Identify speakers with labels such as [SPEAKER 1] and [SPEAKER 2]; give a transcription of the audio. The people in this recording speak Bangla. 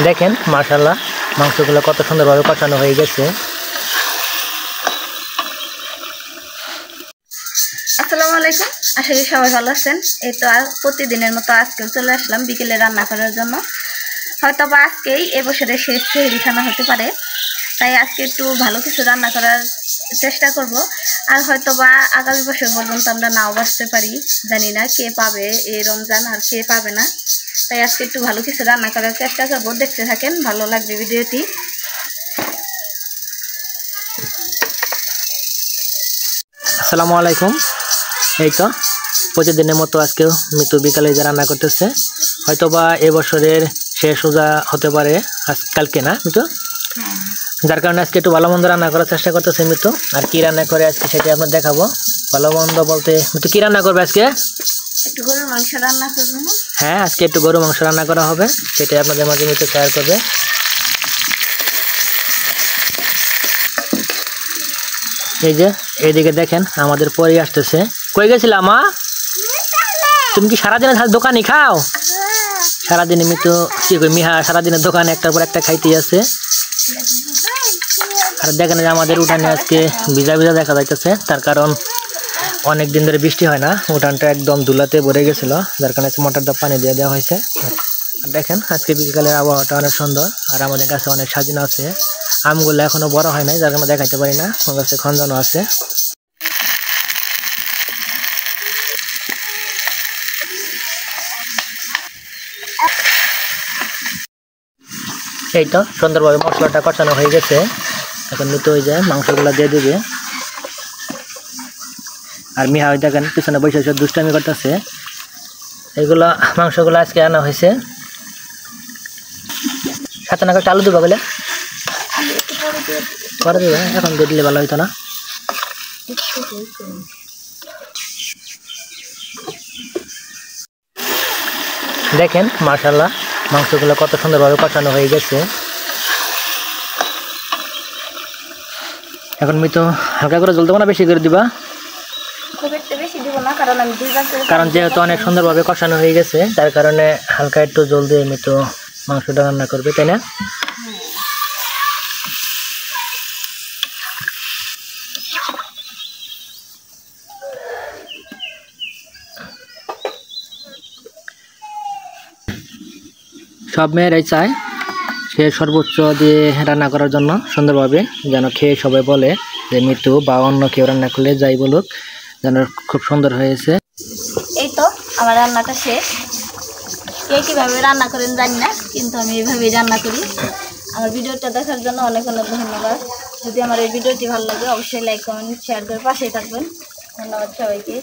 [SPEAKER 1] দেখেন মাশাআল্লাহ মাংসগুলো কত সুন্দরভাবে কষানো হয়ে গেছে।
[SPEAKER 2] আসসালামু আলাইকুম, আশা করি সবাই ভালো আছেন। এই তো আর প্রতিদিনের মতো আজকেও চলে আসলাম বিকেলে রান্না করার জন্য। হয়তো বা আজকেই এবছরের শেষ সেহরি খানা হতে পারে, তাই আজকে একটু ভালো কিছু রান্না করার চেষ্টা করব। আর হয়তো বা আগামী বছর পর্যন্ত আমরা নাও বাঁচতে পারি, জানি না কে পাবে এই রমজান আর কে পাবে না। তাই আজকে একটু ভালো কিছু রান্না করার চেষ্টা করব, দেখতে থাকেন, ভালো লাগবে ভিডিওটি।
[SPEAKER 1] আসসালামু আলাইকুম। এই তো প্রতিদিনের মতো আজকেও মিতু বিকালে যে রান্না করতেছে, হয়তো বা এবছরের শেষ রোজা হতে পারে কালকে, না মিতু? যার কারণে আজকে একটু ভালো মন্দ রান্না করার চেষ্টা করতেছে মিতু। আর কি রান্না করে আজকে সেটা আপনার দেখাবো। ভালো মন্দ বলতে মিতু কি রান্না করবে আজকে?
[SPEAKER 2] একটু গরুর মাংস রান্না করবো।
[SPEAKER 1] হ্যাঁ, আজকে একটু গরু মাংস রান্না করা হবে, সেটাই আপনাদের মাঝে মিতু শেয়ার করবে। এই যে এইদিকে দেখেন আমাদের পরি আসতেছে। কই গেছিলা মা? তুমি কি সারাদিনে দোকানে খাও? সারাদিনে মিতু কি কই মিহা সারাদিনের দোকানে একটার পর একটা খাইতেই আছে। আর দেখেন যে আমাদের উঠানে আজকে ভিজা ভিজা দেখা যাইতেছে, তার কারণ অনেক দিন ধরে বৃষ্টি হয় না, উঠানটা একদম ধুলাতে ভরে গেছিল, যার কারণে মোটর দিয়ে পানি দিয়ে দেওয়া হয়েছে। আর দেখেন আজকে বিকালের আবহাওয়াটা অনেক সুন্দর, আর আমাদের কাছে অনেক সাজানো আছে। আমগুলো এখনো বড় হয় নাই, যার কারণে দেখাইতে পারি না, আমার কাছে খঞ্জনও আছে। এই তো সুন্দরভাবে মশলাটা কষানো হয়ে গেছে, এখন মিতু ওই যে মাংসগুলো দিয়ে দিবে। আর মিহা ওই দেখেন পিছনে বসে বসে দুষ্টামি করতেছে। এইগুলো মাংসগুলো আজকে আনা হয়েছে। সাথে না করে চালু দেবো বলে পরে দেবে, এখন দিয়ে দিলে ভালো হইতো না? দেখেন মাশাআল্লাহ মাংসগুলো কত সুন্দরভাবে কষানো হয়ে গেছে। এখন মিতু হালকা করে জল দেবো না বেশি করে দিবা? কারণ যেহেতু অনেক সুন্দরভাবে কষানো হয়ে গেছে, তার কারণে হালকা একটু জল দিয়ে মিতু মাংসটা রান্না করবে, তাই না? সব মেয়েরাই চায় সে সর্বোচ্চ দিয়ে রান্না করার জন্য সুন্দরভাবে, যেন খেয়ে সবাই বলে যে মিতু বা অন্য কেউ রান্না করলে যাই বলুক যেন খুব সুন্দর হয়েছে।
[SPEAKER 2] এই তো আমার রান্নাটা শেষ। কে কীভাবে রান্না করেন জানি না, কিন্তু আমি এইভাবেই রান্না করি। আমার ভিডিওটা দেখার জন্য অনেক অনেক ধন্যবাদ। যদি আমার এই ভিডিওটি ভালো লাগে অবশ্যই লাইক কমেন্ট শেয়ার করে পাশেই থাকবেন। ধন্যবাদ সবাইকে।